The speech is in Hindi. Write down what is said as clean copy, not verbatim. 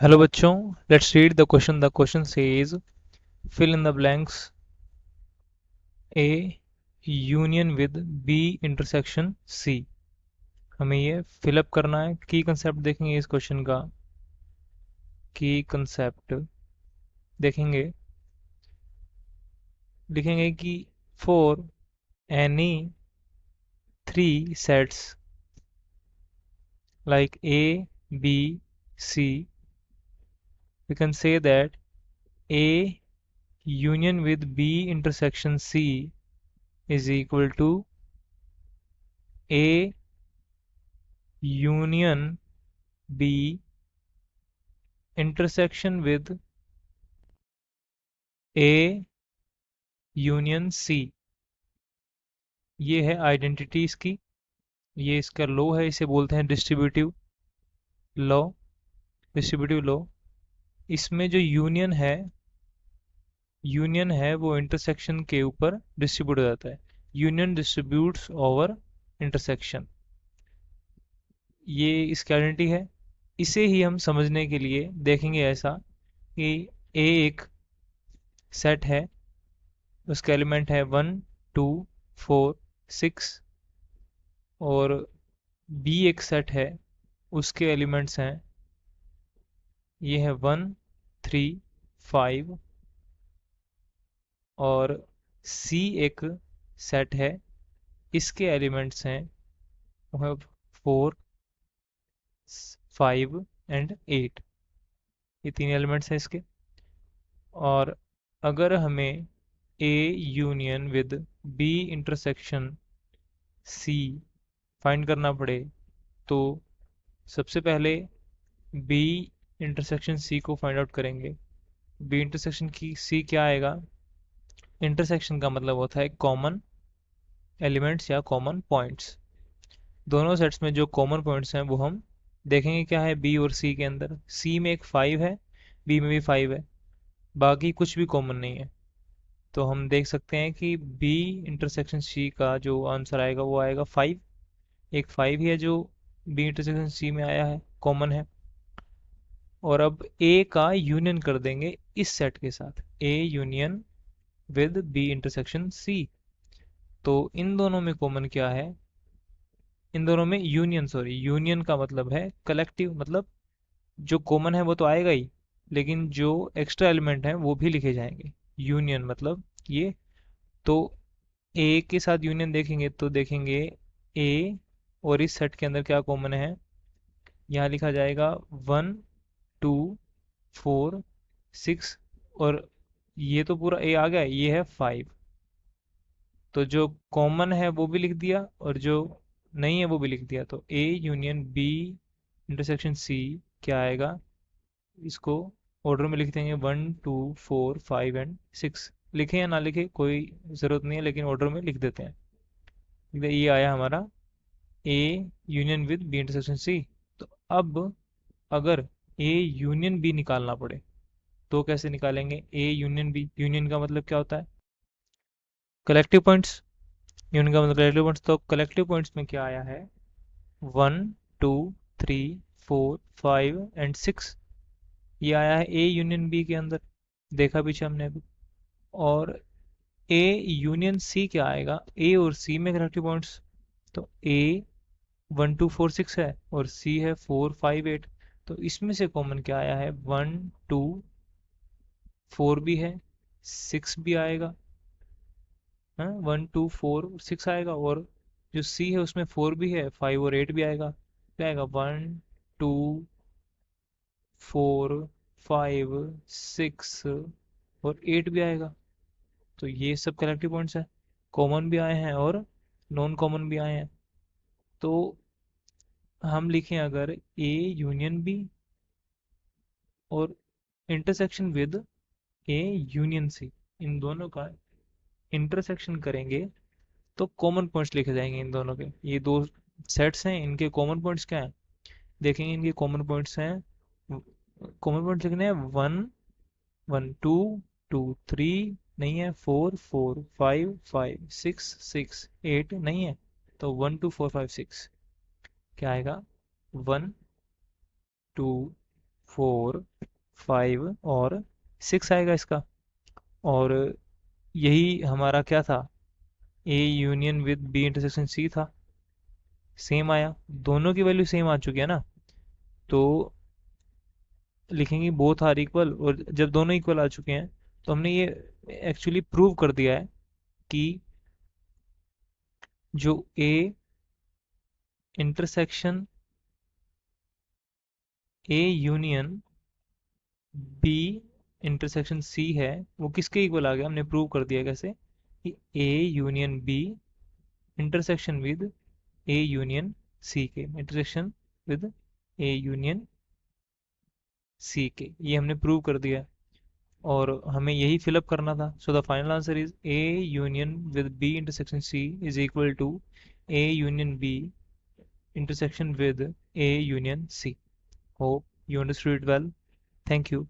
Hello बच्चों, let's read the question. The question says fill in the blanks. A union with B intersection C. हमें ये fill up करना है. की concept देखेंगे इस question का. की concept देखेंगे. लिखेंगे कि for any three sets like A, B, C, we can say that A union with B intersection C is equal to A union B intersection with A union C. ये है आइडेंटिटी इसकी. ये इसका लॉ है, इसे बोलते हैं डिस्ट्रीब्यूटिव लॉ. Distributive law. इसमें जो यूनियन है वो इंटरसेक्शन के ऊपर डिस्ट्रीब्यूट हो जाता है. Union distributes over intersection. ये इसकी आइडेंटिटी है. इसे ही हम समझने के लिए देखेंगे ऐसा कि ए एक सेट है, उसका एलिमेंट है 1 2 4 6, और बी एक सेट है, उसके एलिमेंट्स हैं, ये है 1 3 5, और सी एक सेट है, इसके एलिमेंट्स हैं वो है 4 5 एंड 8. ये तीन एलिमेंट्स हैं इसके. और अगर हमें A union with B intersection C find करना पड़े तो सबसे पहले बी इंटरसेक्शन सी को फाइंड आउट करेंगे. बी इंटरसेक्शन की सी क्या आएगा? इंटरसेक्शन का मतलब होता है कॉमन एलिमेंट्स या कॉमन पॉइंट्स. दोनों सेट्स में जो कॉमन पॉइंट्स हैं वो हम देखेंगे क्या है बी और सी के अंदर. सी में एक 5 है, बी में भी 5 है, बाकी कुछ भी कॉमन नहीं है. तो हम देख सकते हैं कि बी इंटरसेक्शन सी का जो आंसर आएगा वो आएगा 5. एक 5 ही है जो बी इंटरसेक्शन सी में आया है, कॉमन है. और अब ए का यूनियन कर देंगे इस सेट के साथ. A union with B intersection C. तो इन दोनों में कॉमन क्या है? इन दोनों में यूनियन का मतलब है कलेक्टिव. मतलब जो कॉमन है वो तो आएगा ही, लेकिन जो एक्स्ट्रा एलिमेंट है वो भी लिखे जाएंगे. यूनियन मतलब ये. तो ए के साथ यूनियन देखेंगे तो देखेंगे ए और इस सेट के अंदर क्या कॉमन है. यहाँ लिखा जाएगा 1 2 4 6, और ये तो पूरा ए आ गया, ये है 5. तो जो कॉमन है वो भी लिख दिया और जो नहीं है वो भी लिख दिया. तो A union B intersection C क्या आएगा? इसको ऑर्डर में लिख देंगे 1 2 4 5 एंड 6. लिखें या ना लिखे कोई ज़रूरत नहीं है, लेकिन ऑर्डर में लिख देते हैं. ये आया हमारा A union with B intersection C. तो अब अगर ए यूनियन बी निकालना पड़े तो कैसे निकालेंगे? ए यूनियन बी. यूनियन का मतलब क्या होता है? Collective points. यूनियन का मतलब कलेक्टिव पॉइंट्स. तो कलेक्टिव पॉइंट्स में क्या आया है? 1 2 3 4 5 एंड 6. ये आया है ए यूनियन बी के अंदर, देखा पीछे हमने अभी. और ए यूनियन सी क्या आएगा? ए और सी में कलेक्टिव पॉइंट्स. तो ए 1 2 4 6 है और सी है 4 5 8. तो इसमें से कॉमन क्या आया है? 1 2 4 भी है, 6 भी आएगा. हाँ, 1 2 4 6 आएगा. और जो सी है उसमें 4 भी है, 5 और 8 भी आएगा. क्या आएगा? 1 2 4 5 6 और 8 भी आएगा. तो ये सब कलेक्टिव पॉइंट्स है. कॉमन भी आए हैं और नॉन कॉमन भी आए हैं. तो हम लिखें अगर ए यूनियन बी और intersection with A union C, इन दोनों का इंटरसेक्शन करेंगे तो कॉमन पॉइंट्स लिखे जाएंगे इन दोनों के. ये दो सेट्स हैं, इनके कॉमन पॉइंट्स क्या हैं देखेंगे. इनके कॉमन पॉइंट्स हैं, कॉमन पॉइंट्स लिखने हैं 1 1 2 2 3 नहीं है, 4 4 5 5 6 6 8 नहीं है. तो 1 2 4 5 6 क्या आएगा? 1 2 4, 5 और 6 आएगा इसका। और यही हमारा क्या था, A union with B intersection C था। सेम आया, दोनों की वैल्यू सेम आ चुकी है ना, तो लिखेंगे बोथ आर इक्वल। और जब दोनों इक्वल आ चुके हैं तो हमने ये एक्चुअली प्रूव कर दिया है कि जो A intersection A union B intersection C है वो किसके इक्वल आ गया, हमने प्रूव कर दिया कैसे, कि A union B intersection with A union C के, intersection with A union C के, ये हमने प्रूव कर दिया है। और हमें यही फिलअप करना था। So the final answer is A union with B intersection C is equal to A union B intersection with A union C. Hope you understood it well. Thank you.